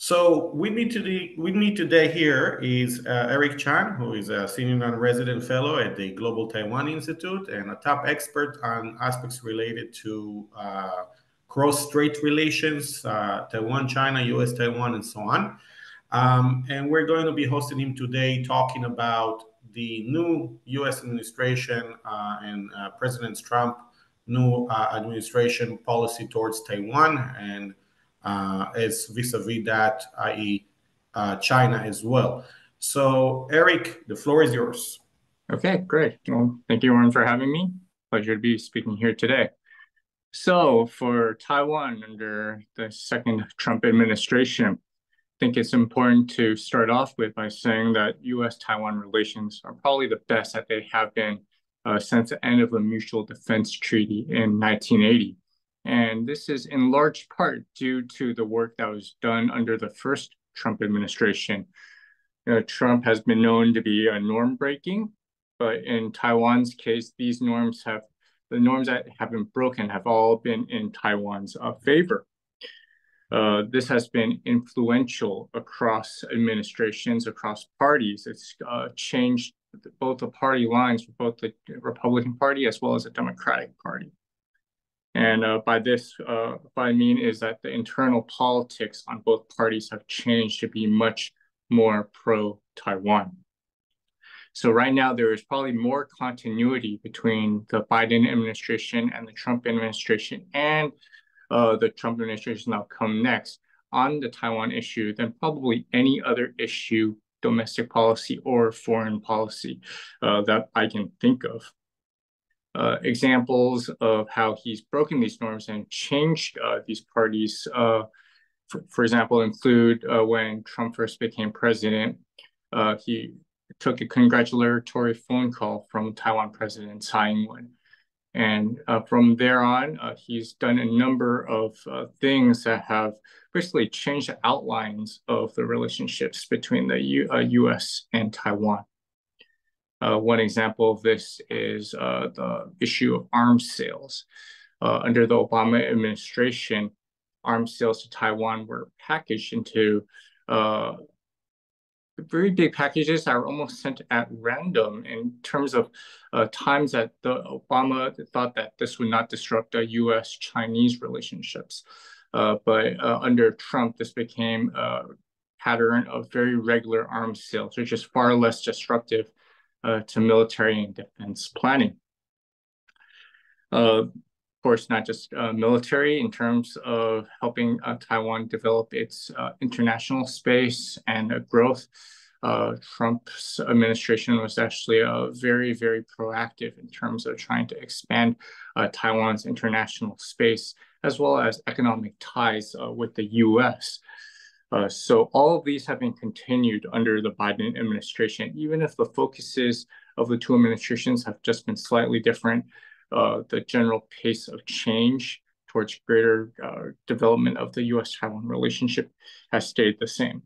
So with me today here is Eric Chan, who is a senior non-resident fellow at the Global Taiwan Institute and a top expert on aspects related to cross-strait relations, Taiwan-China, US-Taiwan, and so on. And we're going to be hosting him today talking about the new US administration and President Trump new administration policy towards Taiwan and as vis-a-vis that, i.e., China as well. So, Eric, the floor is yours. Okay, great. Well, thank you, Oren, for having me. Pleasure to be speaking here today. So, for Taiwan under the second Trump administration, I think it's important to start off with by saying that U.S.-Taiwan relations are probably the best that they have been since the end of the Mutual Defense Treaty in 1980. And this is in large part due to the work that was done under the first Trump administration. Trump has been known to be norm breaking, but in Taiwan's case, the norms that have been broken have all been in Taiwan's favor. This has been influential across administrations, across parties. It's changed both the party lines for both the Republican Party as well as the Democratic Party. And by I mean is that the internal politics on both parties have changed to be much more pro-Taiwan. So right now, there is probably more continuity between the Biden administration and the Trump administration and the Trump administration that'll come next on the Taiwan issue than probably any other issue, domestic policy or foreign policy that I can think of. Examples of how he's broken these norms and changed these parties, for example, include when Trump first became president, he took a congratulatory phone call from Taiwan President Tsai Ing-wen. And from there on, he's done a number of things that have basically changed the outlines of the relationships between the U.S. and Taiwan. One example of this is the issue of arms sales. Under the Obama administration, arms sales to Taiwan were packaged into very big packages that were almost sent at random in terms of times that the Obama thought that this would not disrupt the U.S.-Chinese relationships. But under Trump, this became a pattern of very regular arms sales, which is far less disruptive to military and defense planning. Of course, not just military in terms of helping Taiwan develop its international space and growth. Trump's administration was actually very, very proactive in terms of trying to expand Taiwan's international space, as well as economic ties with the U.S. So all of these have been continued under the Biden administration, even if the focuses of the two administrations have just been slightly different. The general pace of change towards greater development of the U.S.-Taiwan relationship has stayed the same.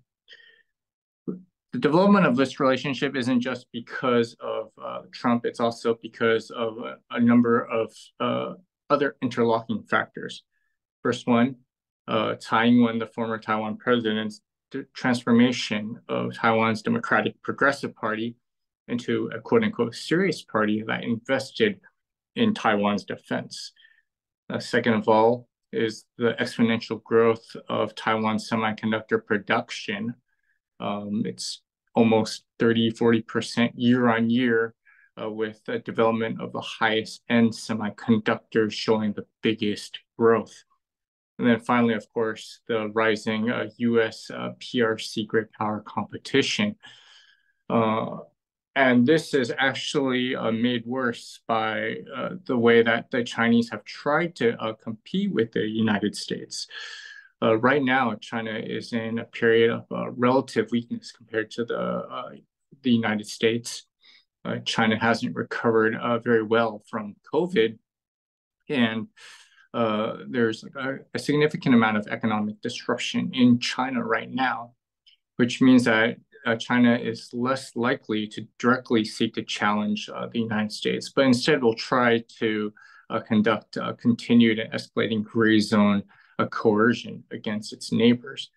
The development of this relationship isn't just because of Trump, it's also because of a number of other interlocking factors. First one, Tsai Ing-wen, the former Taiwan president's transformation of Taiwan's Democratic Progressive Party into a quote-unquote serious party that invested in Taiwan's defense. Second of all is the exponential growth of Taiwan's semiconductor production. It's almost 30–40% year on year with the development of the highest end semiconductors showing the biggest growth. And then finally, of course, the rising U.S. PRC great power competition. And this is actually made worse by the way that the Chinese have tried to compete with the United States. Right now, China is in a period of relative weakness compared to the United States. China hasn't recovered very well from COVID, and there's a significant amount of economic disruption in China right now, which means that China is less likely to directly seek to challenge the United States, but instead will try to conduct continued and escalating gray zone coercion against its neighbors.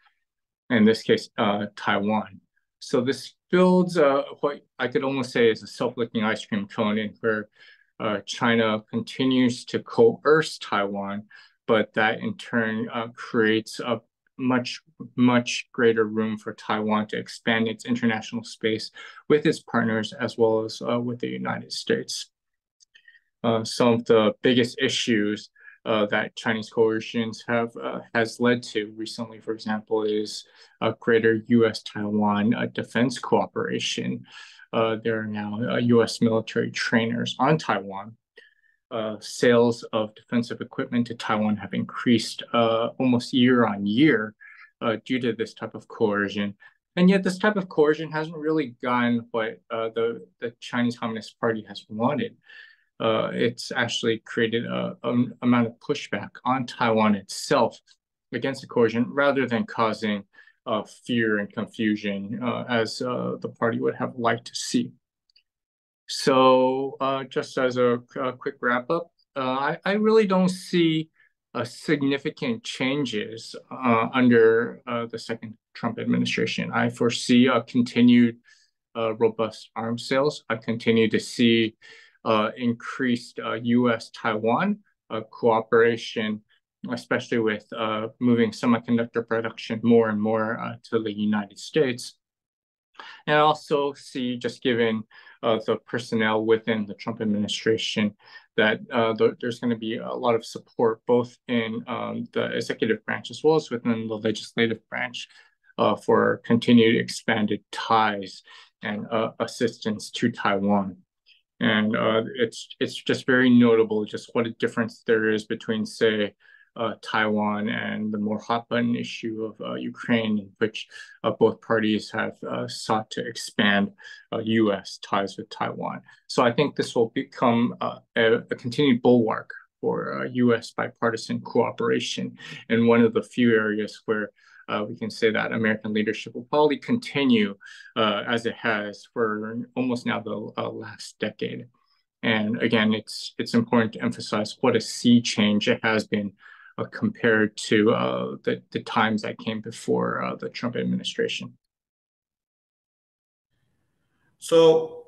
in this case, Taiwan. So this builds what I could almost say is a self-licking ice cream cone, in where China continues to coerce Taiwan, but that in turn creates a much greater room for Taiwan to expand its international space with its partners as well as with the United States. Some of the biggest issues that Chinese coercions has led to recently, for example, is a greater U.S.-Taiwan defense cooperation. There are now U.S. military trainers on Taiwan. Sales of defensive equipment to Taiwan have increased almost year on year due to this type of coercion. And yet this type of coercion hasn't really gotten what the Chinese Communist Party has wanted. It's actually created an amount of pushback on Taiwan itself against the coercion, rather than causing fear and confusion as the party would have liked to see. So just as a quick wrap up, I really don't see significant changes under the second Trump administration. I foresee a continued robust arms sales. I continue to see increased U.S.-Taiwan cooperation, especially with moving semiconductor production more and more to the United States. And I also see, just given the personnel within the Trump administration, that there's going to be a lot of support both in the executive branch as well as within the legislative branch for continued expanded ties and assistance to Taiwan. And it's just very notable just what a difference there is between, say, Taiwan and the more hot button issue of Ukraine, in which both parties have sought to expand U.S. ties with Taiwan. So I think this will become a continued bulwark for U.S. bipartisan cooperation, and one of the few areas where we can say that American leadership will probably continue as it has for almost now the last decade. And again, it's important to emphasize what a sea change it has been compared to the times that came before the Trump administration. So,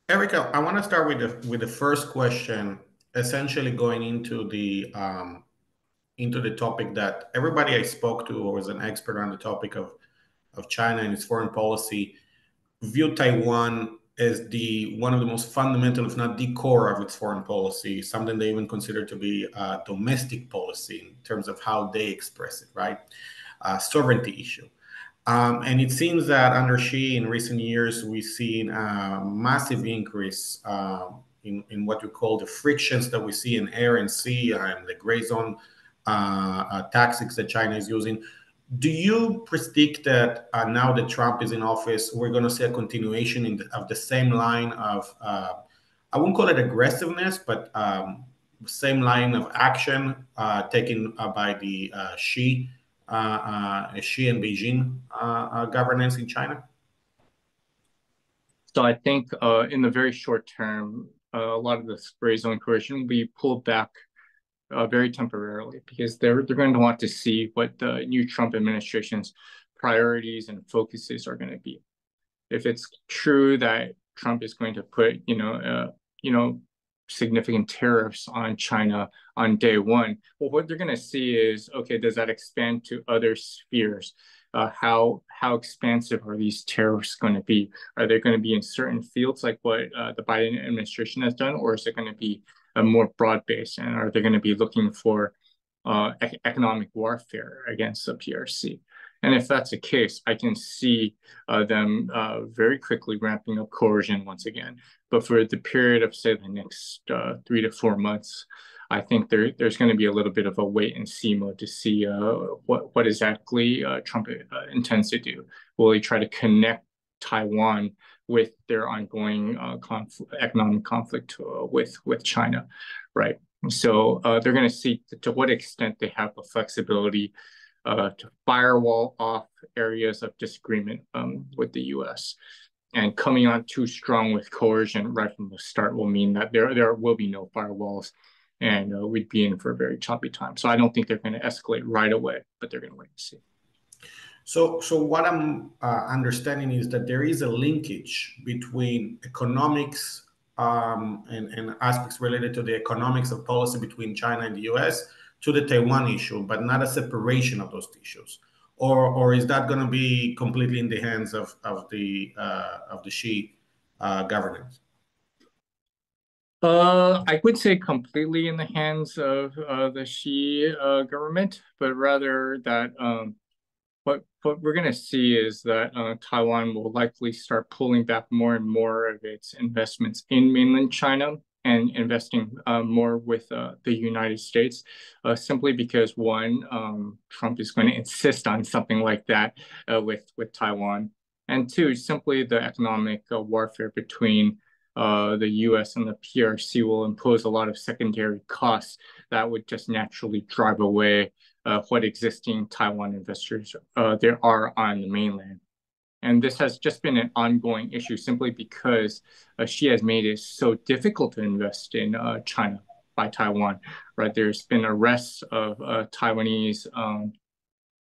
Erica, I want to start with the first question, essentially going into the topic that everybody I spoke to, or was an expert on the topic of China and its foreign policy, viewed Taiwan as one of the most fundamental, if not the core of its foreign policy, something they even consider to be a domestic policy in terms of how they express it, right? Sovereignty issue. And it seems that under Xi in recent years, we've seen a massive increase in what we call the frictions that we see in air and sea and the gray zone tactics that China is using. Do you predict that now that Trump is in office, we're going to see a continuation of the same line of, I won't call it aggressiveness, but same line of action taken by the Xi and Beijing governance in China? So I think in the very short term, a lot of this gray zone coercion will be pulled back very temporarily, because they're going to want to see what the new Trump administration's priorities and focuses are going to be. If it's true that Trump is going to put significant tariffs on China on day one, well, what they're going to see is, okay, does that expand to other spheres? How expansive are these tariffs going to be? Are they going to be in certain fields like what the Biden administration has done, or is it going to be more broad-based? And are they going to be looking for economic warfare against the PRC? And if that's the case, I can see them very quickly ramping up coercion once again. But for the period of, say, the next 3 to 4 months, I think there's going to be a little bit of a wait and see mode to see what exactly Trump intends to do. Will he try to connect Taiwan with their ongoing economic conflict with China, right? So they're going to see to what extent they have the flexibility to firewall off areas of disagreement with the U.S. And coming on too strong with coercion right from the start will mean that there will be no firewalls, and we'd be in for a very choppy time. So I don't think they're going to escalate right away, but they're going to wait and see. So what I'm understanding is that there is a linkage between economics and aspects related to the economics of policy between China and the U.S. to the Taiwan issue, but not a separation of those issues. Or is that going to be completely in the hands of the Xi governance? I would say completely in the hands of the Xi government, but rather that what we're going to see is that Taiwan will likely start pulling back more and more of its investments in mainland China and investing more with the United States, simply because one, Trump is going to insist on something like that with Taiwan, and two, simply the economic warfare between the U.S. and the PRC will impose a lot of secondary costs that would just naturally drive away what existing Taiwan investors there are on the mainland. And this has just been an ongoing issue simply because Xi has made it so difficult to invest in China by Taiwan, right? There's been arrests of Taiwanese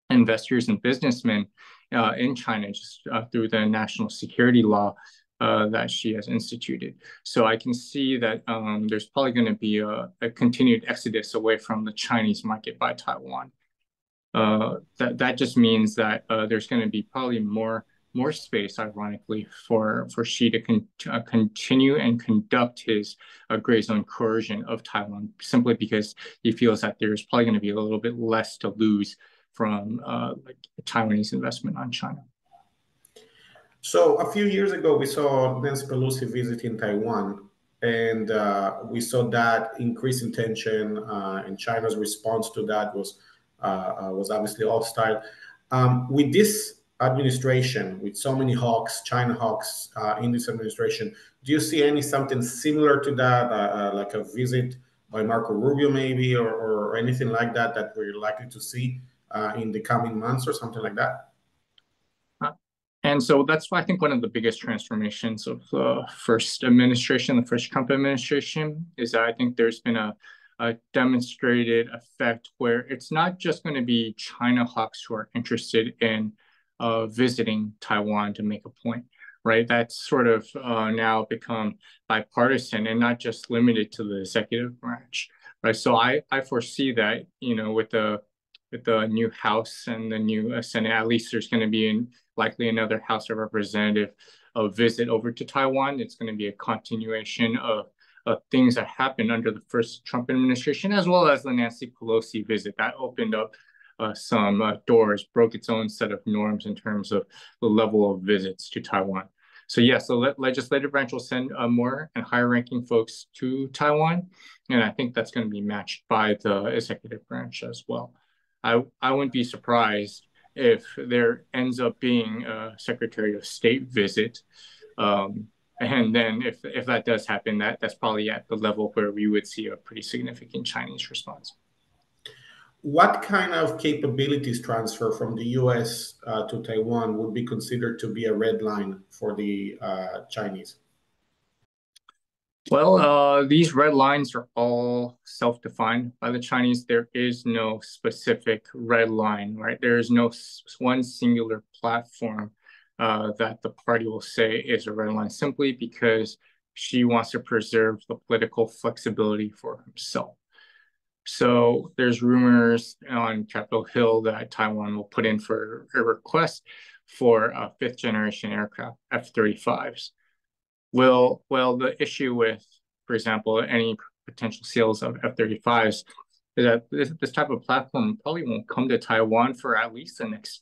investors and businessmen in China just through the national security law that Xi has instituted. So I can see that there's probably going to be a continued exodus away from the Chinese market by Taiwan. That just means that there's going to be probably more space, ironically, for Xi to continue and conduct his gray zone coercion of Taiwan, simply because he feels that there's probably going to be a little bit less to lose from like Taiwanese investment on China. So a few years ago, we saw Nancy Pelosi visiting Taiwan, and we saw that increase in tension, and China's response to that was obviously hostile. With this administration, with so many hawks, China hawks in this administration, do you see something similar to that, like a visit by Marco Rubio maybe, or anything like that that we're likely to see in the coming months or something like that? And so that's why I think one of the biggest transformations of the first administration, the first Trump administration, is that I think there's been a demonstrated effect where it's not just going to be China hawks who are interested in visiting Taiwan to make a point, right? That's sort of now become bipartisan and not just limited to the executive branch, right? So I foresee that, with the new House and the new Senate, at least there's going to be likely another House of Representative visit over to Taiwan. It's going to be a continuation of things that happened under the first Trump administration, as well as the Nancy Pelosi visit that opened up some doors, broke its own set of norms in terms of the level of visits to Taiwan. So yes, the legislative branch will send more and higher-ranking folks to Taiwan, and I think that's going to be matched by the executive branch as well. I wouldn't be surprised if there ends up being a Secretary of State visit. And then if that does happen, that's probably at the level where we would see a pretty significant Chinese response. What kind of capabilities transfer from the U.S. To Taiwan would be considered to be a red line for the Chinese? Well, these red lines are all self-defined by the Chinese. There is no specific red line, right? There is no one singular platform that the party will say is a red line, simply because Xi wants to preserve the political flexibility for himself. So there's rumors on Capitol Hill that Taiwan will put in for a request for fifth generation aircraft, F-35s. Well, the issue with, for example, any potential sales of F-35s is that this type of platform probably won't come to Taiwan for at least the next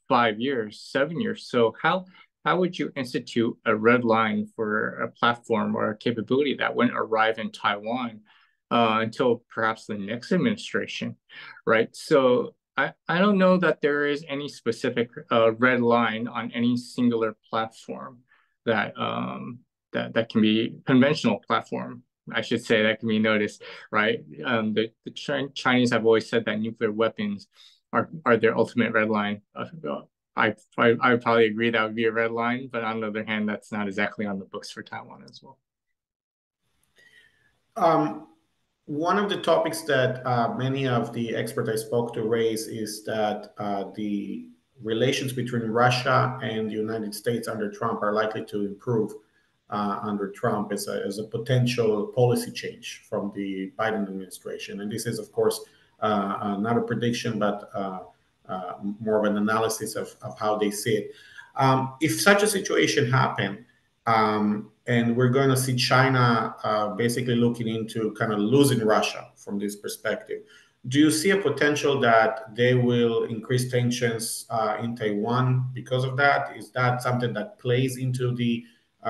5 years, 7 years. So how would you institute a red line for a platform or a capability that wouldn't arrive in Taiwan until perhaps the next administration, right? So I don't know that there is any specific red line on any singular platform that that can be conventional platform, I should say, that can be noticed, right? The Chinese have always said that nuclear weapons are their ultimate red line. I would probably agree that would be a red line, but on the other hand, that's not exactly on the books for Taiwan as well. One of the topics that many of the experts I spoke to raise is that the relations between Russia and the United States under Trump are likely to improve under Trump as a potential policy change from the Biden administration. And this is, of course, not a prediction, but more of an analysis of how they see it. If such a situation happened, and we're going to see China basically looking into kind of losing Russia from this perspective, do you see a potential that they will increase tensions in Taiwan because of that? Is that something that plays into the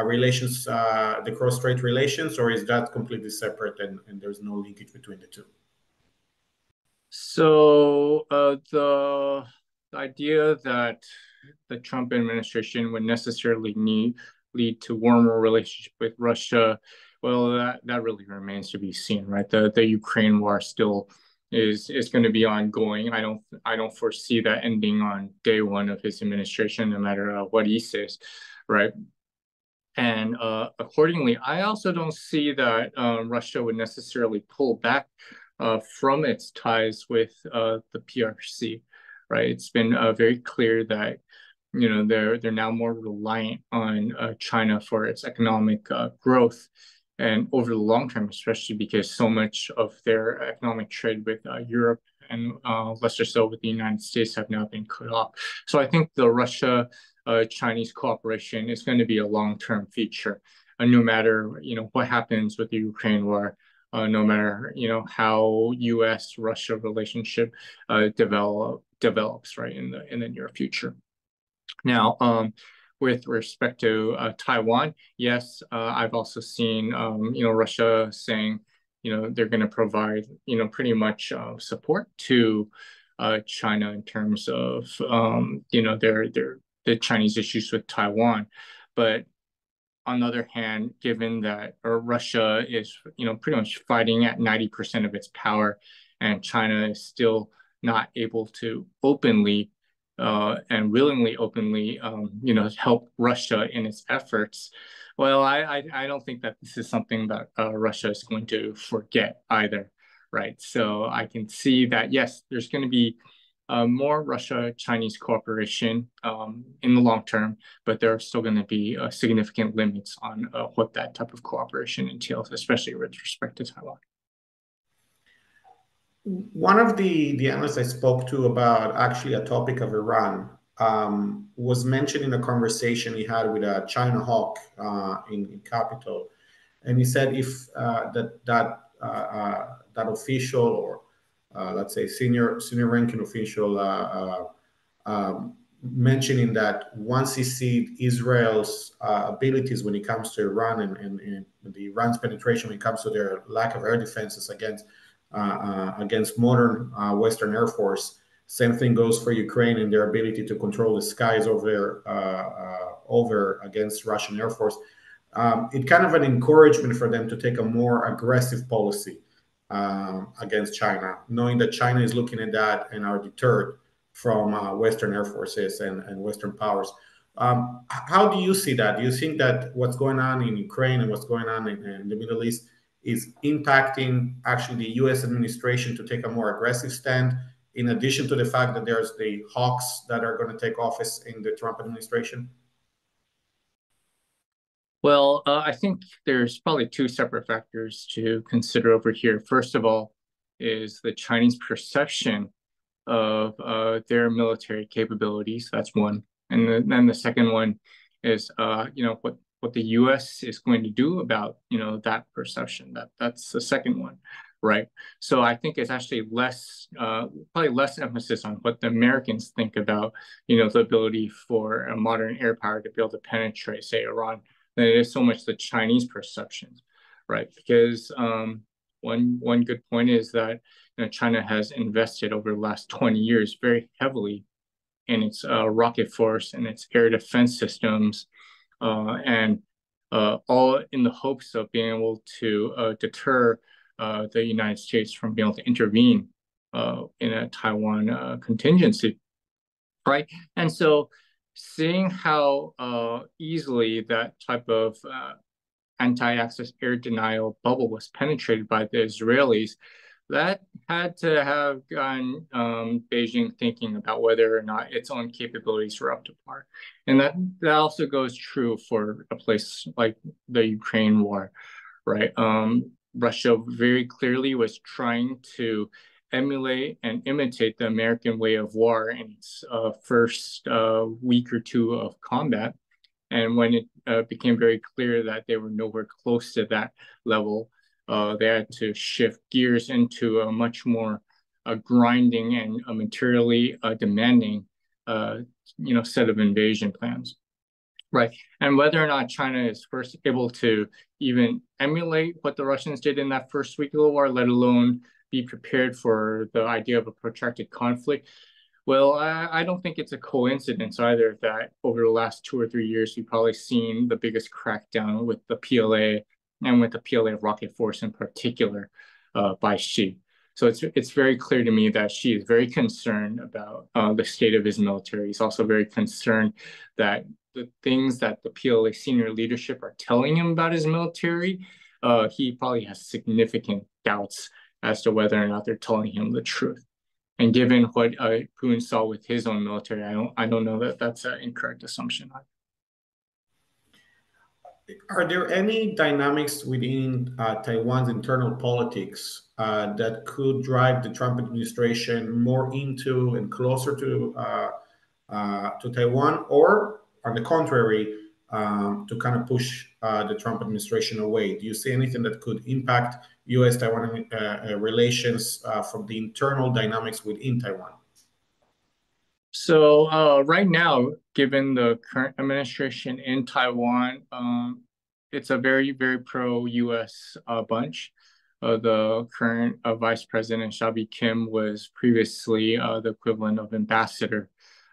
relations, the cross-strait relations, or is that completely separate and there's no linkage between the two? So the idea that the Trump administration would necessarily lead to warmer relationship with Russia, well, that really remains to be seen, right? The Ukraine war still is going to be ongoing. I don't foresee that ending on day one of his administration, no matter what he says, right? And accordingly, I also don't see that Russia would necessarily pull back from its ties with the PRC, right? It's been very clear that they're now more reliant on China for its economic growth, and over the long term, especially because so much of their economic trade with Europe and lesser so with the United States have now been cut off. So I think the Russia-Chinese cooperation is going to be a long-term feature, no matter what happens with the Ukraine war. No matter how U.S.-Russia relationship develops right in the near future. Now, with respect to Taiwan, yes, I've also seen Russia saying they're going to provide pretty much support to China in terms of the Chinese issues with Taiwan, but on the other hand, given that Russia is, pretty much fighting at 90% of its power, and China is still not able to openly and willingly openly, help Russia in its efforts. Well, I don't think that this is something that Russia is going to forget either, right? So I can see that, yes, there's going to be more Russia-Chinese cooperation in the long term, but there are still going to be significant limits on what that type of cooperation entails, especially with respect to Taiwan. One of the analysts I spoke to about actually a topic of Iran was mentioned in a conversation he had with a China hawk in Capitol, and he said if that official, or let's say senior ranking official, mentioning that once he sees Israel's abilities when it comes to Iran and the Iran's penetration when it comes to their lack of air defenses against modern Western Air Force. Same thing goes for Ukraine and their ability to control the skies over against Russian Air Force. It kind of an encouragement for them to take a more aggressive policy against China, knowing that China is looking at that and are deterred from Western Air Forces and Western powers. How do you see that? Do you think that what's going on in Ukraine and what's going on in the Middle East is impacting actually the U.S. administration to take a more aggressive stand, in addition to the fact that there's the hawks that are going to take office in the Trump administration? Well, I think there's probably two separate factors to consider over here. First of all, is the Chinese perception of their military capabilities. That's one. And then the second one is, what the U.S. is going to do about, that perception. That's the second one, right? So I think it's actually probably less emphasis on what the Americans think about, the ability for a modern air power to be able to penetrate, say, Iran, than it is so much the Chinese perception, right? Because one good point is that China has invested over the last 20 years very heavily in its rocket force and its air defense systems, and all in the hopes of being able to deter the United States from being able to intervene in a Taiwan contingency, right? And so seeing how easily that type of anti-access air denial bubble was penetrated by the Israelis, That had to have gotten Beijing thinking about whether or not its own capabilities were up to par. And that also goes true for a place like the Ukraine war, right? Russia very clearly was trying to emulate and imitate the American way of war in its first week or two of combat. And when it became very clear that they were nowhere close to that level, they had to shift gears into a much more grinding and materially demanding, set of invasion plans. Right. And whether or not China is first able to even emulate what the Russians did in that first week of the war, let alone be prepared for the idea of a protracted conflict, well, I don't think it's a coincidence either that over the last 2 or 3 years, you've probably seen the biggest crackdown with the PLA and with the PLA rocket force in particular by Xi. So it's very clear to me that Xi is very concerned about the state of his military. He's also very concerned that the things that the PLA senior leadership are telling him about his military, he probably has significant doubts as to whether or not they're telling him the truth. And given what Putin saw with his own military, I don't know that that's an incorrect assumption. Are there any dynamics within Taiwan's internal politics that could drive the Trump administration more into and closer to Taiwan, or on the contrary, to kind of push the Trump administration away? Do you see anything that could impact U.S.-Taiwan relations from the internal dynamics within Taiwan? So right now, given the current administration in Taiwan, it's a very, very pro-U.S. Bunch. The current Vice President Shabi Kim was previously the equivalent of ambassador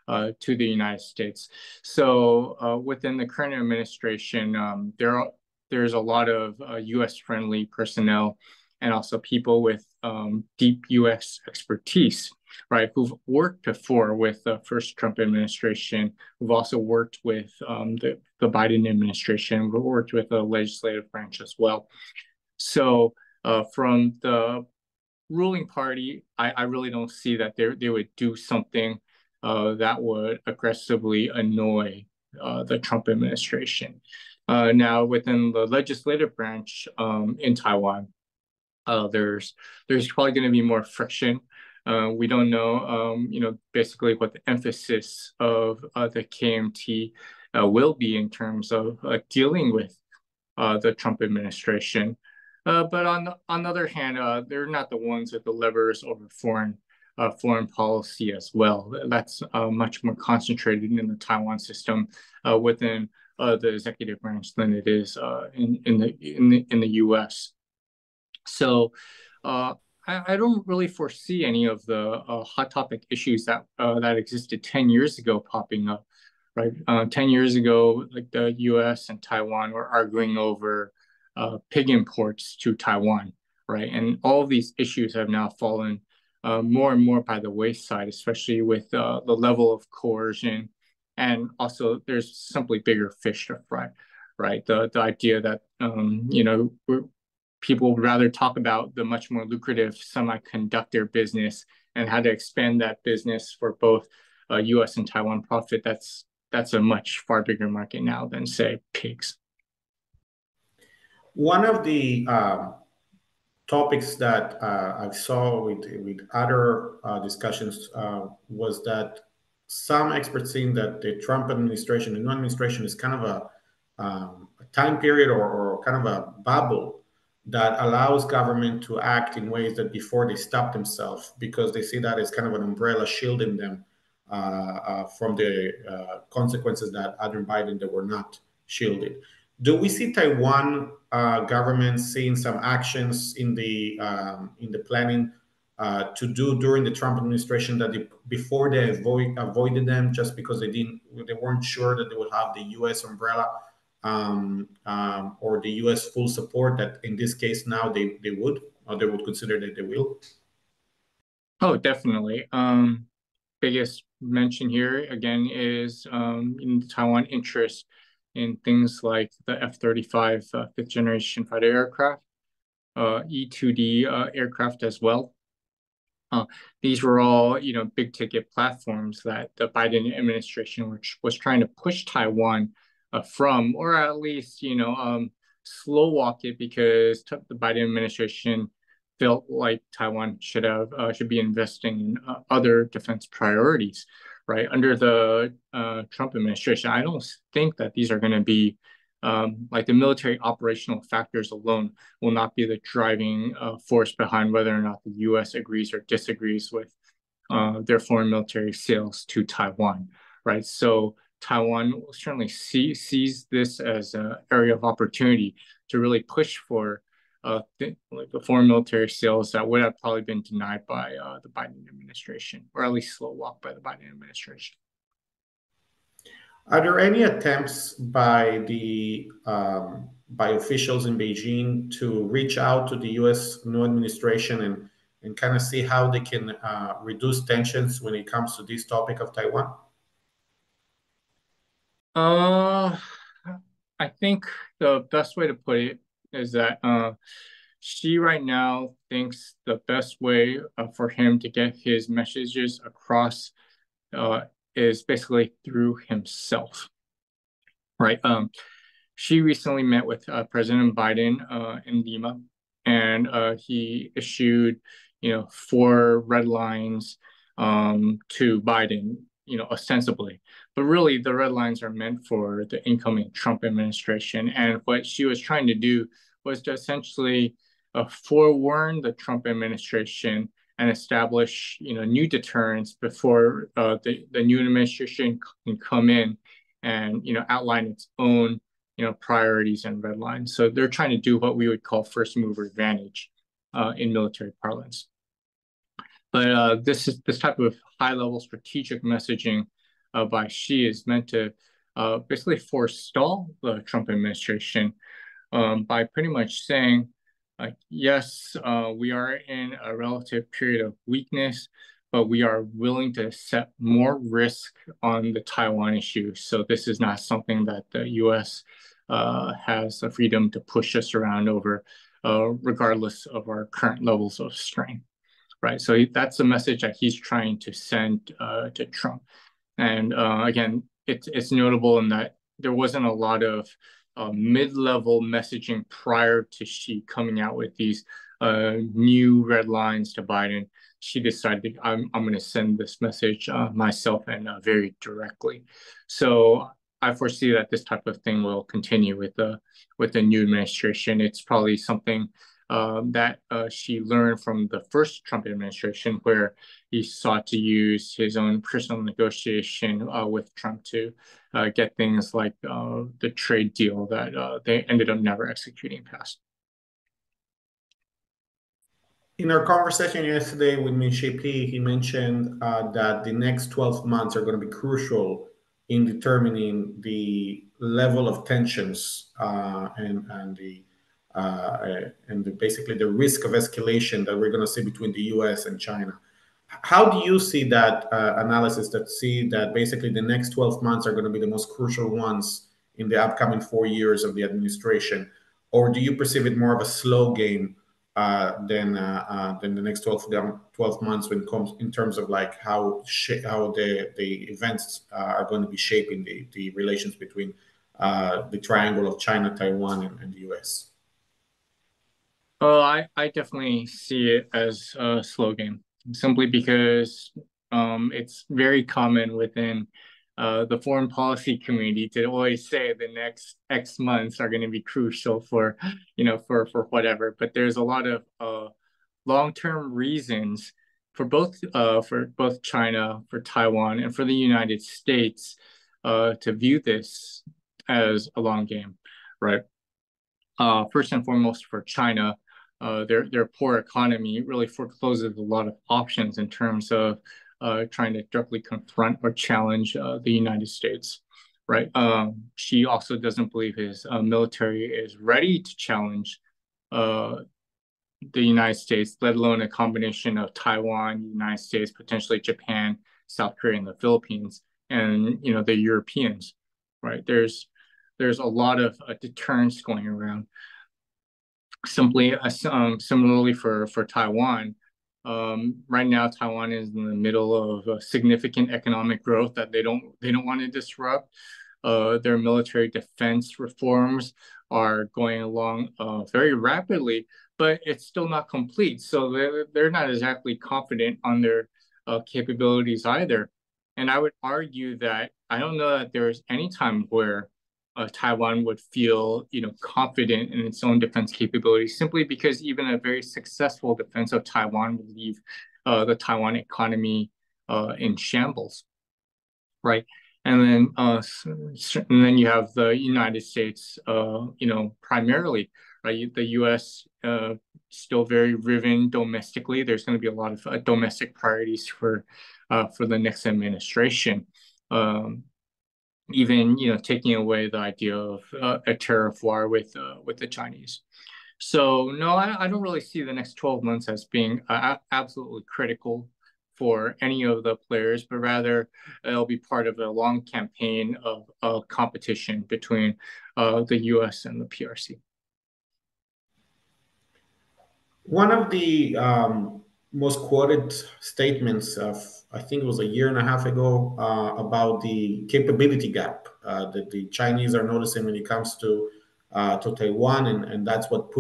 to the United States. So within the current administration, there's a lot of U.S.-friendly personnel and also people with deep U.S. expertise, right, who've worked before with the first Trump administration, who've also worked with the Biden administration, who've worked with the legislative branch as well. So from the ruling party, I really don't see that they would do something that would aggressively annoy the Trump administration. Now, within the legislative branch in Taiwan, there's probably going to be more friction. We don't know, basically what the emphasis of the KMT will be in terms of dealing with the Trump administration. But on the other hand, they're not the ones with the levers over foreign policy as well. That's much more concentrated in the Taiwan system within the executive branch than it is in the U.S. So I don't really foresee any of the hot topic issues that existed 10 years ago popping up, right? 10 years ago, like the U.S. and Taiwan were arguing over pig imports to Taiwan, right? And all of these issues have now fallen more and more by the wayside, especially with the level of coercion. And also there's simply bigger fish to fry, right? The idea that, people would rather talk about the much more lucrative semiconductor business and how to expand that business for both U.S. and Taiwan profit. That's a much far bigger market now than, say, pigs. One of the topics that I saw with other discussions was that some experts think that the Trump administration, the new administration, is kind of a time period or kind of a bubble that allows government to act in ways that before they stop themselves, because they see that as kind of an umbrella shielding them from the consequences that under Biden that were not shielded. Do we see Taiwan government seeing some actions in the planning to do during the Trump administration that before they avoided them just because they weren't sure that they would have the U.S. umbrella or the U.S. full support, that in this case now they would, or they would consider that they will? Oh, definitely. Biggest mention here again is in the Taiwan interest in things like the F-35 fifth generation fighter aircraft. E-2D aircraft as well. These were all, big ticket platforms that the Biden administration was trying to push Taiwan from, or at least, slow walk it because the Biden administration felt like Taiwan should be investing in other defense priorities, right? Under the Trump administration, I don't think that these are going to be like the military operational factors alone will not be the driving force behind whether or not the U.S. agrees or disagrees with their foreign military sales to Taiwan, right? So Taiwan certainly sees this as an area of opportunity to really push for the foreign military sales that would have probably been denied by the Biden administration, or at least slow walked by the Biden administration. Are there any attempts by the by officials in Beijing to reach out to the U.S. new administration and kind of see how they can reduce tensions when it comes to this topic of Taiwan? I think the best way to put it is that she right now thinks the best way for him to get his messages across is basically through himself, right? She recently met with President Biden in Lima, and he issued, 4 red lines to Biden, ostensibly. But really, the red lines are meant for the incoming Trump administration. And what she was trying to do was to essentially forewarn the Trump administration and establish, new deterrence before the new administration can come in and, outline its own, priorities and red lines. So they're trying to do what we would call first mover advantage in military parlance. But this type of high level strategic messaging by Xi is meant to basically forestall the Trump administration by pretty much saying, yes, we are in a relative period of weakness, but we are willing to set more risk on the Taiwan issue. So this is not something that the U.S. Has the freedom to push us around over, regardless of our current levels of strength, right? So that's the message that he's trying to send to Trump. And again, it's notable in that there wasn't a lot of mid-level messaging prior to Xi coming out with these new red lines to Biden. She decided I'm going to send this message myself and very directly. So I foresee that this type of thing will continue with the new administration. It's probably something that she learned from the first Trump administration, where he sought to use his own personal negotiation with Trump to get things like the trade deal that they ended up never executing past. In our conversation yesterday with Min-Chi, he mentioned that the next 12 months are going to be crucial in determining the level of tensions and basically the risk of escalation that we're going to see between the U.S. and China. How do you see that analysis that see that basically the next 12 months are going to be the most crucial ones in the upcoming 4 years of the administration? Or do you perceive it more of a slow game than the next 12 months when it comes in terms of like how the events are going to be shaping the relations between the triangle of China, Taiwan, and the U.S.? Oh, I definitely see it as a slow game, simply because it's very common within the foreign policy community to always say the next X months are going to be crucial for, for whatever. But there's a lot of long-term reasons for both China, for Taiwan, and for the United States to view this as a long game, right? First and foremost, for China, their poor economy really forecloses a lot of options in terms of trying to directly confront or challenge the United States, right? She also doesn't believe his military is ready to challenge the United States, let alone a combination of Taiwan, United States, potentially Japan, South Korea, and the Philippines, and the Europeans, right? There's a lot of deterrence going around. Similarly for Taiwan, right now Taiwan is in the middle of a significant economic growth that they don't want to disrupt. Their military defense reforms are going along very rapidly, but it's still not complete. So they're not exactly confident on their capabilities either. And I would argue that I don't know that there's any time where Taiwan would feel, confident in its own defense capabilities, simply because even a very successful defense of Taiwan would leave the Taiwan economy in shambles, right? And then you have the United States, primarily, right? The U.S. Still very driven domestically. There's going to be a lot of domestic priorities for the next administration. Um, Even taking away the idea of a tariff war with the Chinese. So no, I don't really see the next 12 months as being absolutely critical for any of the players, but rather it'll be part of a long campaign of competition between the U.S. and the PRC. One of the most quoted statements of, I think it was a year and a half ago, about the capability gap that the Chinese are noticing when it comes to Taiwan, and that's what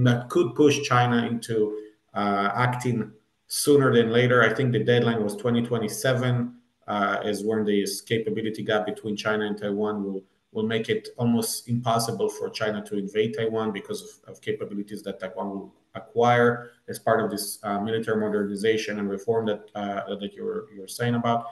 that could push China into acting sooner than later. I think the deadline was 2027 is when this capability gap between China and Taiwan will make it almost impossible for China to invade Taiwan because of capabilities that Taiwan will acquire as part of this military modernization and reform that you're saying about.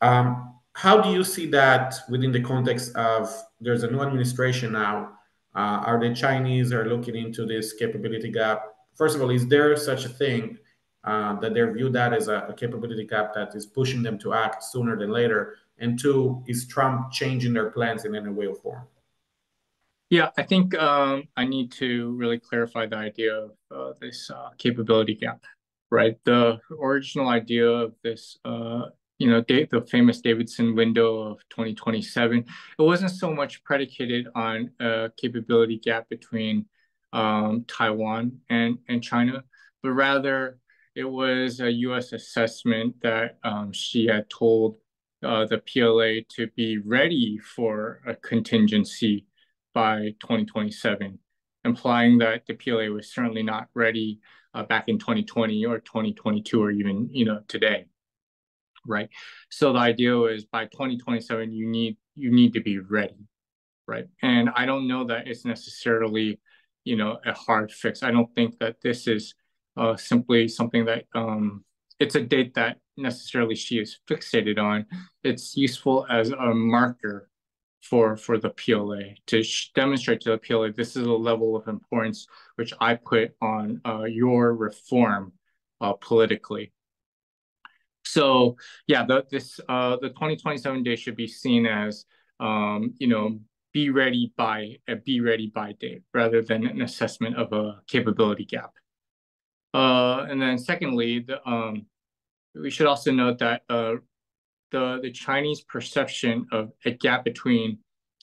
How do you see that within the context of there's a new administration now? Are the Chinese are looking into this capability gap? First of all, is there such a thing that they view that as a capability gap that is pushing them to act sooner than later? And two, is Trump changing their plans in any way or form? Yeah, I think I need to really clarify the idea of this capability gap, right? The original idea of this, the famous Davidson window of 2027, it wasn't so much predicated on a capability gap between Taiwan and China, but rather it was a U.S. assessment that she had told the PLA to be ready for a contingency by 2027, implying that the PLA was certainly not ready back in 2020 or 2022 or even today, right? So the idea was by 2027 you need to be ready, right? And I don't know that it's necessarily a hard fix. I don't think that this is simply something that it's a date that necessarily she is fixated on. It's useful as a marker for the PLA to demonstrate to the PLA this is a level of importance which I put on your reform politically. So yeah, the 2027 day should be seen as be ready by date rather than an assessment of a capability gap. And then secondly, we should also note that the Chinese perception of a gap between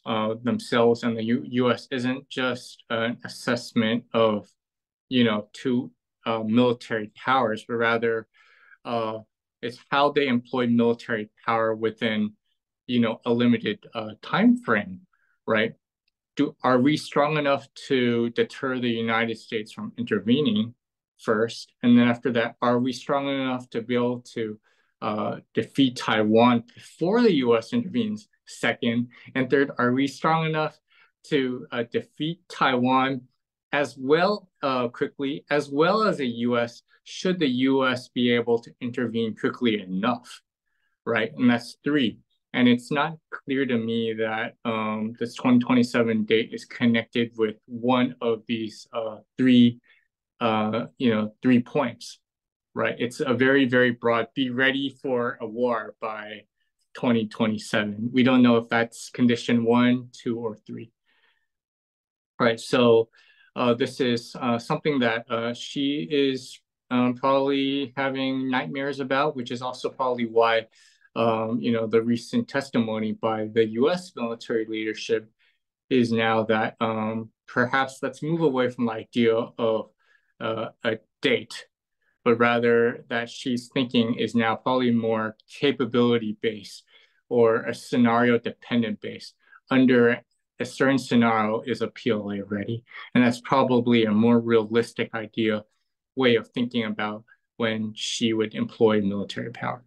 themselves and the U.S. isn't just an assessment of two military powers, but rather it's how they employ military power within a limited time frame, right? Are we strong enough to deter the United States from intervening first, and then after that, are we strong enough to be able to defeat Taiwan before the U.S. intervenes second, and third, are we strong enough to defeat Taiwan as well quickly, as well as the U.S. should the U.S. be able to intervene quickly enough, right? And that's three. And it's not clear to me that this 2027 date is connected with one of these three points, right? It's a very, very broad, be ready for a war by 2027. We don't know if that's condition 1, 2, or 3. Right, so this is something that she is probably having nightmares about, which is also probably why the recent testimony by the U.S. military leadership is now that perhaps let's move away from the idea of a date, but rather that she's thinking is now probably more capability based or a scenario dependent based. Under a certain scenario is a PLA ready, and that's probably a more realistic way of thinking about when she would employ military power.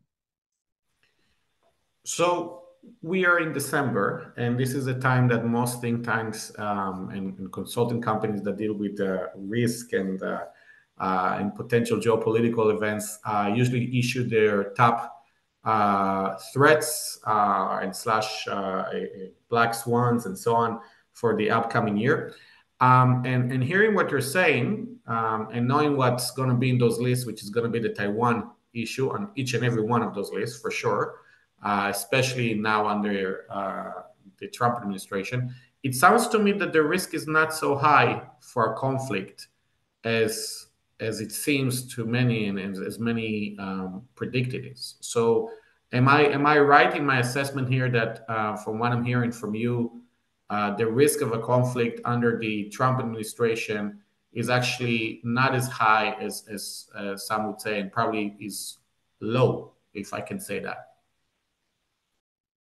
So we are in December, and this is a time that most think tanks and consulting companies that deal with risk and potential geopolitical events usually issue their top threats and slash black swans and so on for the upcoming year. And hearing what you're saying and knowing what's going to be in those lists, which is going to be the Taiwan issue on each and every one of those lists for sure, especially now under the Trump administration, it sounds to me that the risk is not so high for a conflict as it seems to many and as many predicted it is. So, am I right in my assessment here that from what I'm hearing from you, the risk of a conflict under the Trump administration is actually not as high as some would say, and probably is low, if I can say that?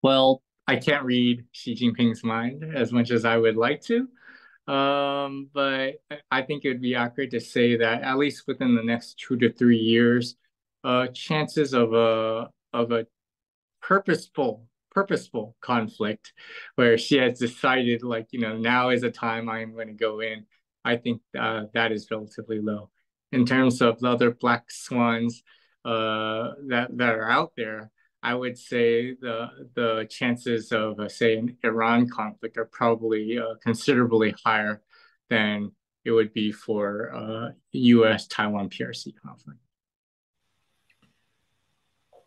Well, I can't read Xi Jinping's mind as much as I would like to. But I think it would be accurate to say that at least within the next 2 to 3 years, chances of a purposeful conflict where she has decided, like, now is the time I'm going to go in. I think that is relatively low. In terms of the other black swans that are out there, I would say the chances of, say, an Iran conflict are probably considerably higher than it would be for U.S.-Taiwan PRC conflict.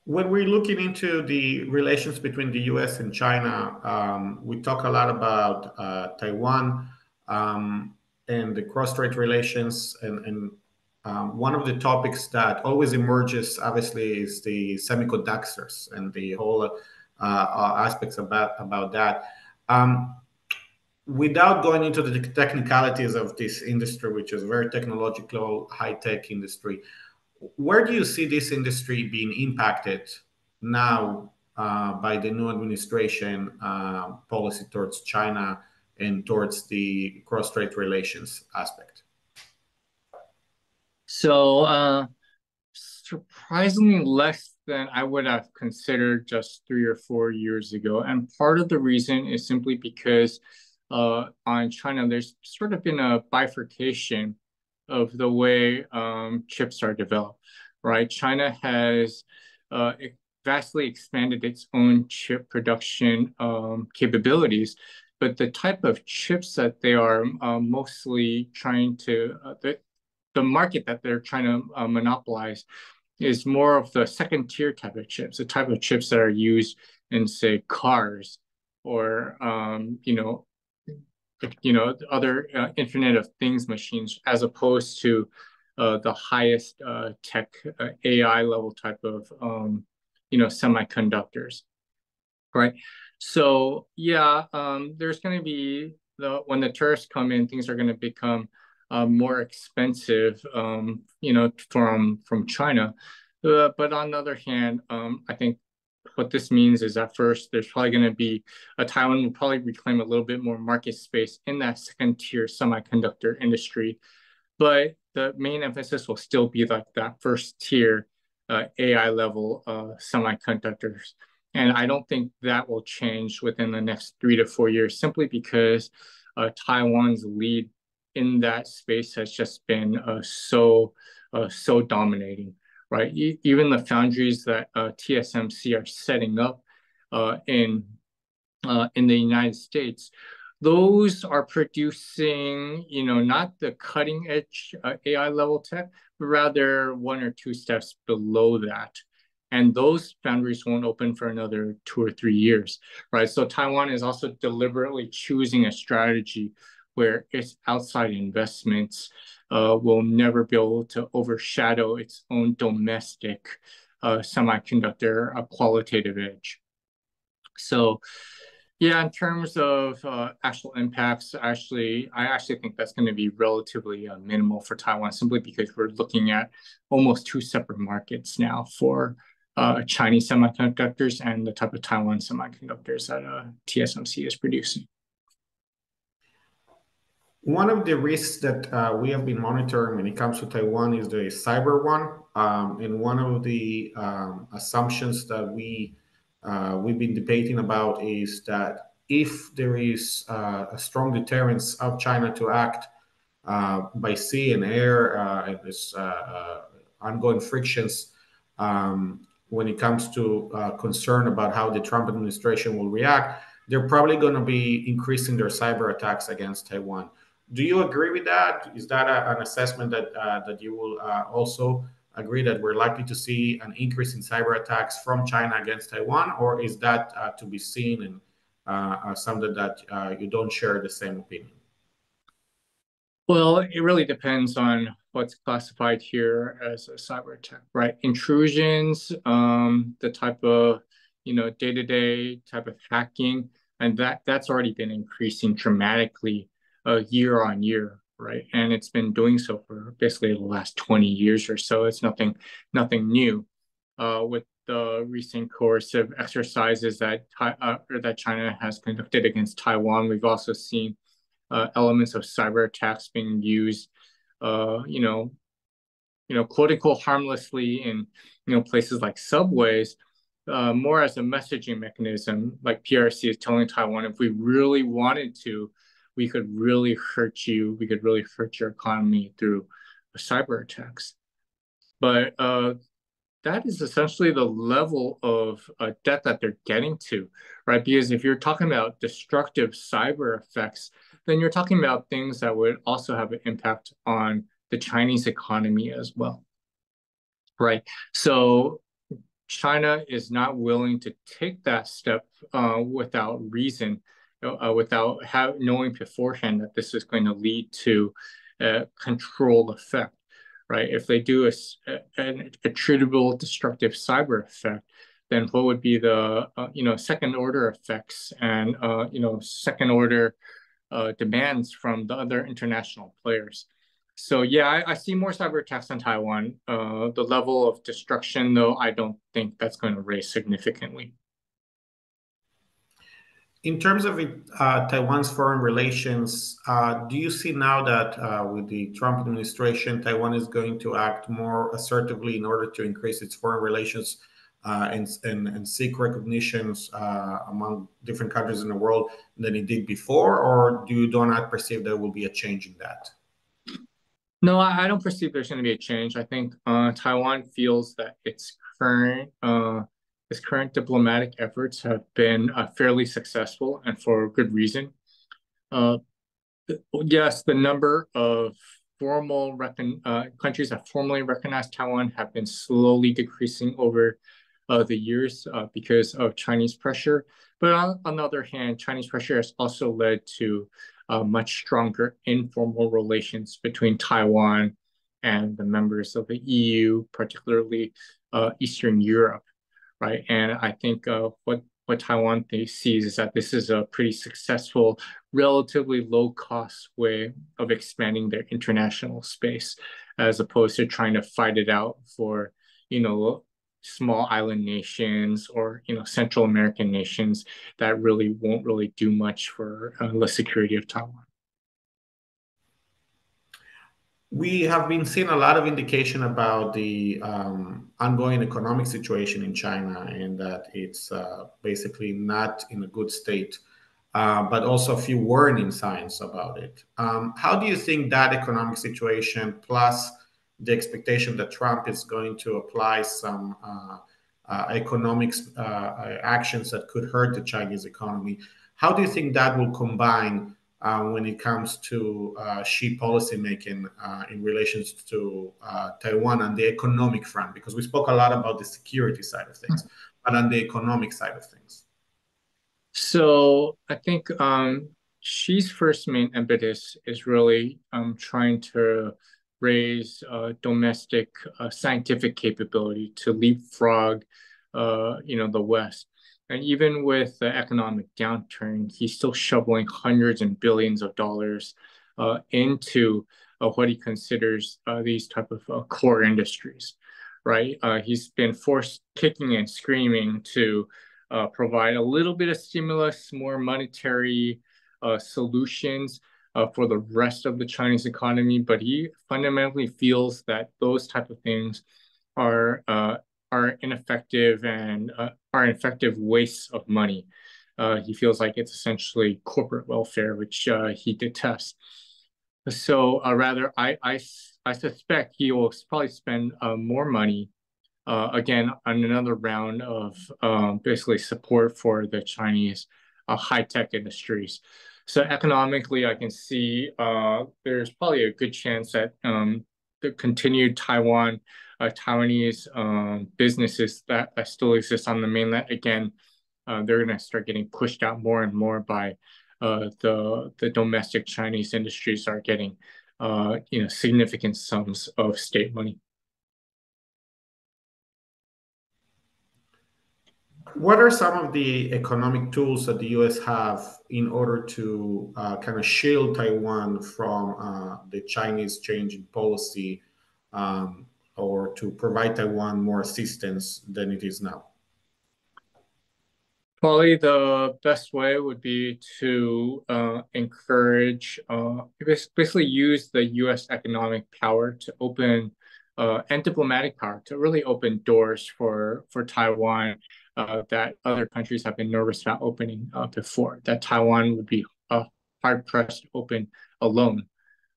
When we're looking into the relations between the U.S. and China, we talk a lot about Taiwan and the cross-strait relations. And one of the topics that always emerges, obviously, is the semiconductors and the whole aspects about that. Without going into the technicalities of this industry, which is a very technological, high-tech industry, where do you see this industry being impacted now by the new administration policy towards China and towards the cross-strait relations aspect? So surprisingly less than I would have considered just 3 or 4 years ago. And part of the reason is simply because on China, there's sort of been a bifurcation of the way chips are developed, right? China has vastly expanded its own chip production capabilities, but the type of chips that they are mostly trying to, the market that they're trying to monopolize is more of the second tier type of chips, the type of chips that are used in, say, cars or other Internet of Things machines, as opposed to the highest tech AI level type of semiconductors, right? So yeah, there's going to be when the tourists come in, things are going to become more expensive, from China. But on the other hand, I think what this means is at first there's probably going to be Taiwan will probably reclaim a little bit more market space in that second tier semiconductor industry, but the main emphasis will still be like that first tier AI level semiconductors. And I don't think that will change within the next 3 to 4 years, simply because Taiwan's lead in that space has just been so dominating, right? Even the foundries that TSMC are setting up in the United States, those are producing, not the cutting edge AI level tech, but rather 1 or 2 steps below that. And those foundries won't open for another 2 or 3 years, right? So Taiwan is also deliberately choosing a strategy where its outside investments will never be able to overshadow its own domestic semiconductor qualitative edge. So Yeah, in terms of actual impacts, I actually think that's going to be relatively minimal for Taiwan, simply because we're looking at almost two separate markets now for Chinese semiconductors and the type of Taiwan semiconductors that TSMC is producing. One of the risks that we have been monitoring when it comes to Taiwan is the cyber one. And one of the assumptions that we've been debating about is that if there is a strong deterrence of China to act by sea and air, and this ongoing frictions when it comes to concern about how the Trump administration will react, they're probably going to be increasing their cyber attacks against Taiwan. Do you agree with that? Is that an assessment that you will also agree that we're likely to see an increase in cyber attacks from China against Taiwan, or is that to be seen and something that you don't share the same opinion? Well, it really depends on what's classified here as a cyber attack, right? Intrusions, the type of, day-to-day type of hacking, and that's already been increasing dramatically year on year, right? And it's been doing so for basically the last 20 years or so. It's nothing new. With the recent coercive exercises that China has conducted against Taiwan, we've also seen elements of cyber attacks being used, uh, you know, quote unquote harmlessly in places like subways, more as a messaging mechanism. Like PRC is telling Taiwan, if we really wanted to, we could really hurt you. We could really hurt your economy through cyber attacks. But that is essentially the level of debt that they're getting to, right? Because if you're talking about destructive cyber effects, then you're talking about things that would also have an impact on the Chinese economy as well, right? So China is not willing to take that step without reason, without knowing beforehand that this is going to lead to a control effect, right? If they do an attributable destructive cyber effect, then what would be the second order effects and second order demands from the other international players? So yeah, I see more cyber attacks on Taiwan. The level of destruction, though, I don't think that's going to raise significantly. In terms of Taiwan's foreign relations, do you see now that with the Trump administration, Taiwan is going to act more assertively in order to increase its foreign relations and seek recognitions among different countries in the world than it did before? Or do not perceive there will be a change in that? No, I don't perceive there's going to be a change. I think Taiwan feels that its current diplomatic efforts have been fairly successful and for good reason. Uh, yes, the number of countries that formally recognize Taiwan have been slowly decreasing over the years because of Chinese pressure. But on the other hand, Chinese pressure has also led to much stronger informal relations between Taiwan and the members of the EU, particularly Eastern Europe, right? And I think what Taiwan sees is that this is a pretty successful, relatively low cost way of expanding their international space, as opposed to trying to fight it out for, small island nations or, Central American nations that really won't really do much for the security of Taiwan. We have been seeing a lot of indication about the ongoing economic situation in China and that it's basically not in a good state, but also a few warning signs about it. How do you think that economic situation, plus the expectation that Trump is going to apply some economics actions that could hurt the Chinese economy, how do you think that will combine when it comes to Xi policy making in relations to Taiwan and the economic front? Because we spoke a lot about the security side of things, but on the economic side of things. So I think Xi's first main impetus is really trying to raise domestic scientific capability to leapfrog, the West. And even with the economic downturn, he's still shoveling hundreds and billions of dollars into what he considers these type of core industries, right? He's been forced kicking and screaming to provide a little bit of stimulus, more monetary solutions for the rest of the Chinese economy, but he fundamentally feels that those type of things are ineffective and are ineffective wastes of money. He feels like it's essentially corporate welfare, which he detests. So rather, I suspect he will probably spend more money again on another round of basically support for the Chinese high-tech industries. So economically, I can see there's probably a good chance that the continued Taiwanese businesses that still exist on the mainland, again, they're going to start getting pushed out more and more by the domestic Chinese industries are getting significant sums of state money. What are some of the economic tools that the U.S. have in order to kind of shield Taiwan from the Chinese change in policy, or to provide Taiwan more assistance than it is now? Probably the best way would be to encourage, basically use the U.S. economic power to open and diplomatic power to really open doors for Taiwan that other countries have been nervous about opening before. That Taiwan would be hard pressed to open alone,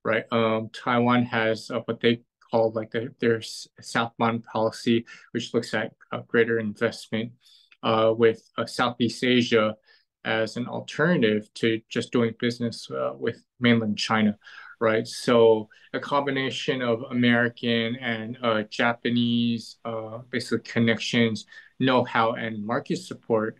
right? Taiwan has what they call like their southbound policy, which looks at greater investment with Southeast Asia as an alternative to just doing business with mainland China, right? So a combination of American and Japanese basically connections, know-how, and market support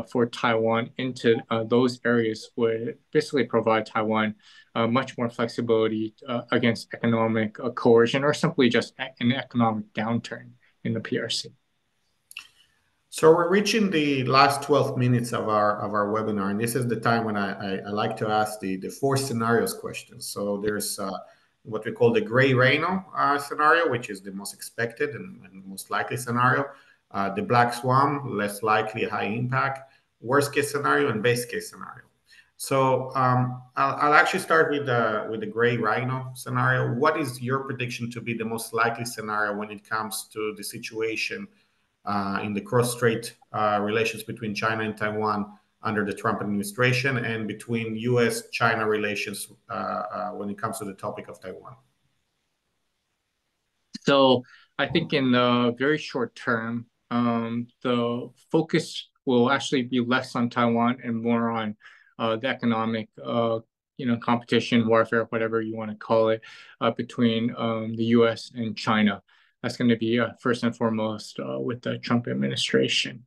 for Taiwan into those areas would basically provide Taiwan much more flexibility against economic coercion or simply just an economic downturn in the PRC. So we're reaching the last 12 minutes of our webinar, and this is the time when I like to ask the four scenarios questions. So there's what we call the gray rhino scenario, which is the most expected and most likely scenario. The black swan, less likely, high impact, worst case scenario, and base case scenario. So I'll actually start with the gray rhino scenario. What is your prediction to be the most likely scenario when it comes to the situation in the cross-strait relations between China and Taiwan under the Trump administration, and between U.S.-China relations when it comes to the topic of Taiwan? So I think in the very short term, the focus will actually be less on Taiwan and more on the economic, competition, warfare, whatever you want to call it, between the U.S. and China. That's going to be first and foremost with the Trump administration.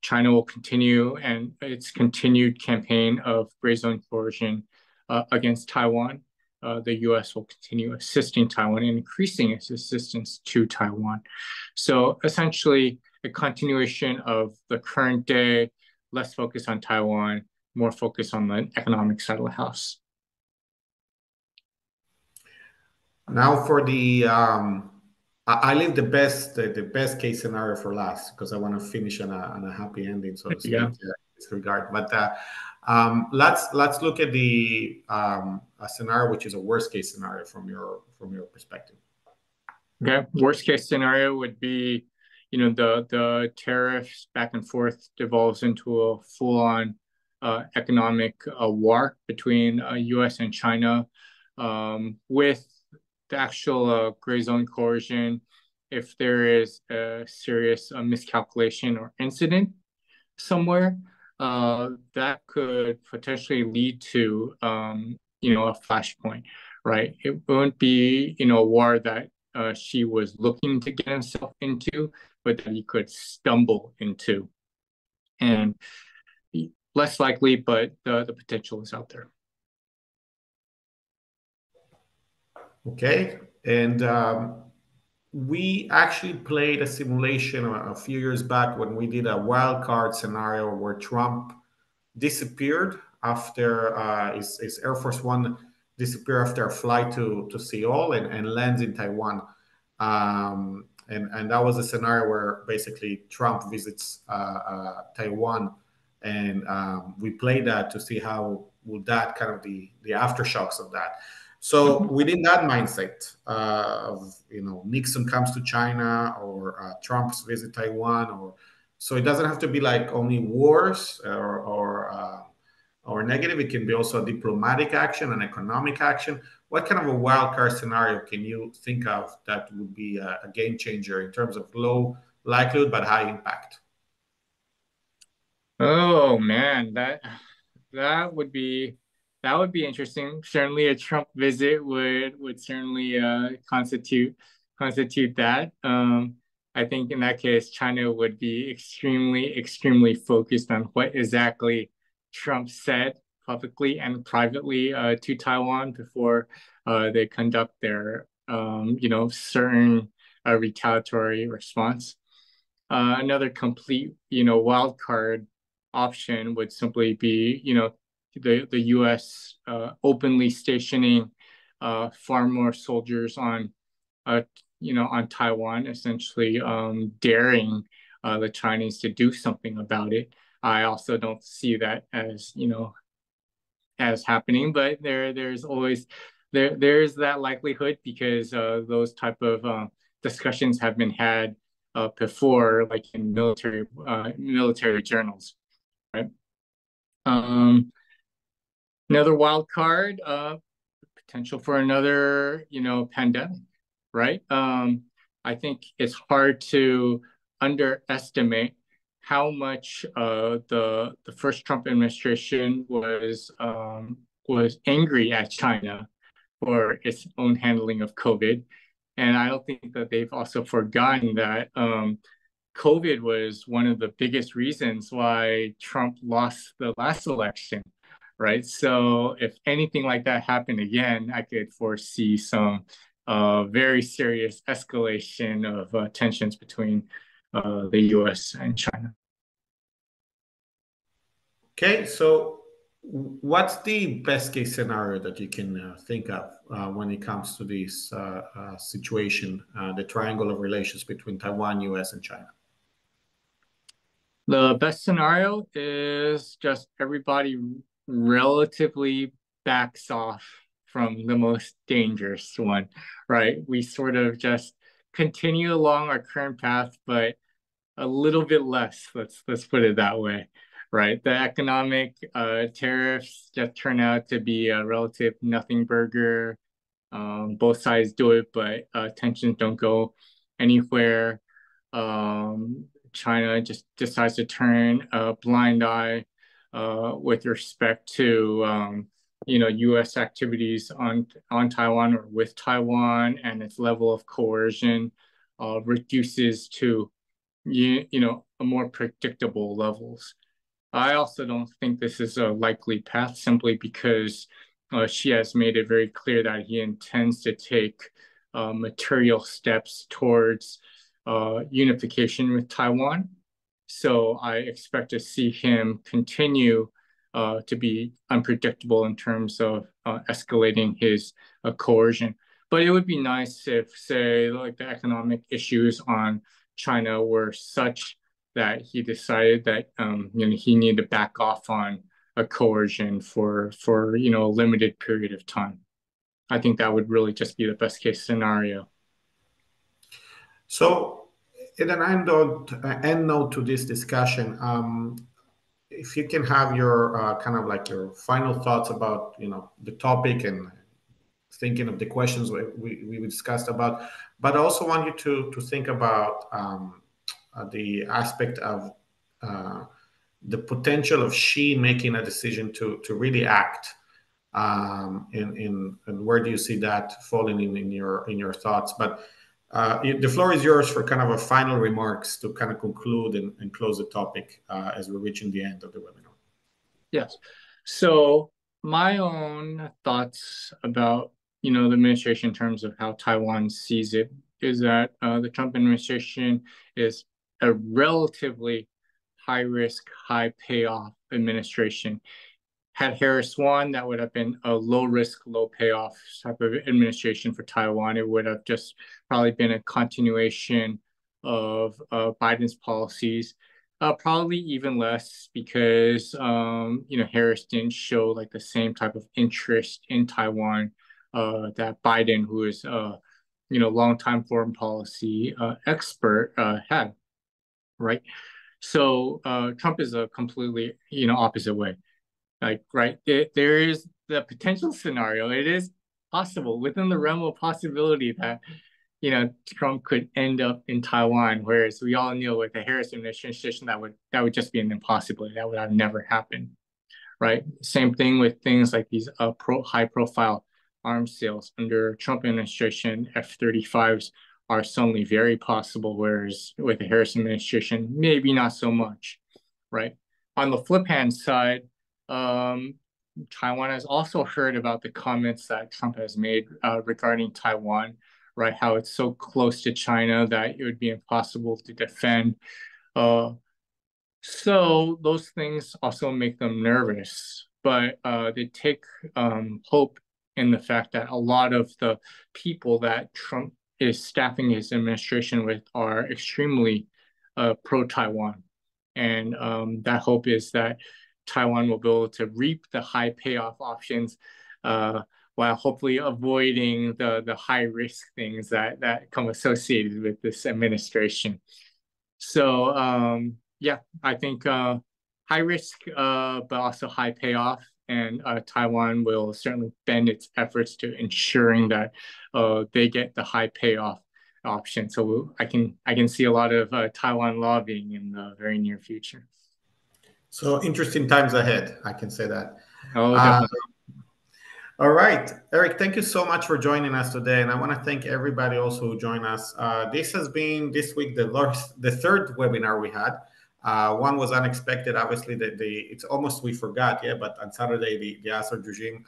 China will continue and its continued campaign of gray zone coercion against Taiwan. The U.S. will continue assisting Taiwan and increasing its assistance to Taiwan. So essentially, a continuation of the current day, less focus on Taiwan, more focus on the economic side of the house. Now for the I leave the best case scenario for last because I want to finish on a happy ending, so to speak, in this regard. But let's look at the a scenario which is a worst case scenario from your perspective. Okay, worst case scenario would be, the tariffs back and forth devolves into a full-on economic war between U.S. and China, with the actual gray zone coercion. If there is a serious miscalculation or incident somewhere, that could potentially lead to a flashpoint, right? It won't be a war that Xi was looking to get himself into, but that he could stumble into, and less likely, but the potential is out there. Okay, and we actually played a simulation a few years back when we did a wild card scenario where Trump disappeared after his Air Force One disappeared after a flight to Seoul and lands in Taiwan. And that was a scenario where basically Trump visits Taiwan, and we played that to see how would that kind of the aftershocks of that. So Mhm. within that mindset of Nixon comes to China or Trump's visit Taiwan, or so it doesn't have to be like only wars or negative. It can be also a diplomatic action and economic action. What kind of a wild card scenario can you think of that would be a game changer in terms of low likelihood but high impact? Oh man, that would be that would be interesting. Certainly, a Trump visit would certainly constitute that. I think in that case, China would be extremely focused on what exactly Trump said publicly and privately to Taiwan before they conduct their certain retaliatory response. Another complete, wild card option would simply be, the U.S. Openly stationing far more soldiers uh, on Taiwan, essentially daring the Chinese to do something about it. I also don't see that as, as happening, but there's that likelihood because those type of discussions have been had before, like in military journals, right? Um, Another wild card, potential for another, pandemic, right? I think it's hard to underestimate how much the first Trump administration was angry at China for its own handling of COVID, and I don't think that they've also forgotten that COVID was one of the biggest reasons why Trump lost the last election, right? So if anything like that happened again, I could foresee some very serious escalation of tensions between the U.S. and China. Okay, so what's the best case scenario that you can think of when it comes to this situation, the triangle of relations between Taiwan, US, and China? The best scenario is just everybody relatively backs off from the most dangerous one, right? We sort of just continue along our current path, but a little bit less. Let's put it that way, right? The economic tariffs just turn out to be a relative nothing burger. Both sides do it, but tensions don't go anywhere. China just decides to turn a blind eye with respect to U.S. activities on Taiwan or with Taiwan, and its level of coercion reduces to a more predictable levels. I also don't think this is a likely path simply because she has made it very clear that he intends to take material steps towards unification with Taiwan. So I expect to see him continue to be unpredictable in terms of escalating his coercion. But it would be nice if, say, like the economic issues on China were such that he decided that he needed to back off on a coercion for a limited period of time. I think that would really just be the best case scenario. So, in an end note to this discussion, if you can have your kind of like your final thoughts about the topic and thinking of the questions we discussed about, but I also want you to think about the aspect of uh, the potential of Xi making a decision to really act. And where do you see that falling in your thoughts? But the floor is yours for kind of a final remarks to kind of conclude and close the topic as we're reaching the end of the webinar. Yes. So my own thoughts about the administration in terms of how Taiwan sees it is that the Trump administration is a relatively high risk, high payoff administration. Had Harris won, that would have been a low risk, low payoff type of administration for Taiwan. It would have just probably been a continuation of Biden's policies. Probably even less because Harris didn't show like the same type of interest in Taiwan that Biden, who is longtime foreign policy expert, had, right? So Trump is a completely opposite way. Like, right, there is the potential scenario. It is possible within the realm of possibility that, Trump could end up in Taiwan, whereas we all know with the Harris administration that would just be an impossibility. That would have never happened, right? Same thing with things like these high profile arms sales under Trump administration. F-35s are suddenly very possible, whereas with the Harris administration, maybe not so much, right? On the flip hand side, Taiwan has also heard about the comments that Trump has made regarding Taiwan, right? How it's so close to China that it would be impossible to defend. So those things also make them nervous, but they take hope in the fact that a lot of the people that Trump is staffing his administration with are extremely pro-Taiwan. And that hope is that Taiwan will be able to reap the high payoff options while hopefully avoiding the high risk things that come associated with this administration. So yeah, I think high risk but also high payoff, and Taiwan will certainly bend its efforts to ensuring that they get the high payoff option. So I can see a lot of Taiwan lobbying in the very near future. So interesting times ahead, I can say that. Oh, definitely. All right, Eric, thank you so much for joining us today. And I want to thank everybody also who joined us. This has been this week the third webinar we had. One was unexpected. Obviously, it's almost we forgot, yeah, but on Saturday, the Assad regime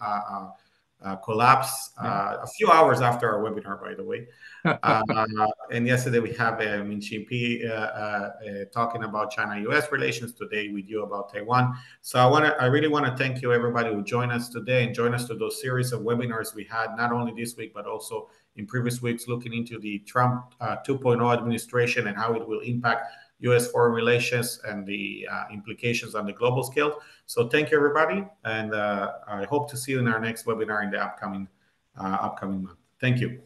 collapsed a few hours after our webinar, by the way. And yesterday we have Min Jinping talking about China-US relations. Today with you about Taiwan. So I really want to thank you everybody who joined us today and join us to those series of webinars we had not only this week but also in previous weeks, looking into the Trump 2.0 administration and how it will impact U.S. foreign relations and the implications on the global scale. So thank you everybody, and I hope to see you in our next webinar in the upcoming month. Thank you.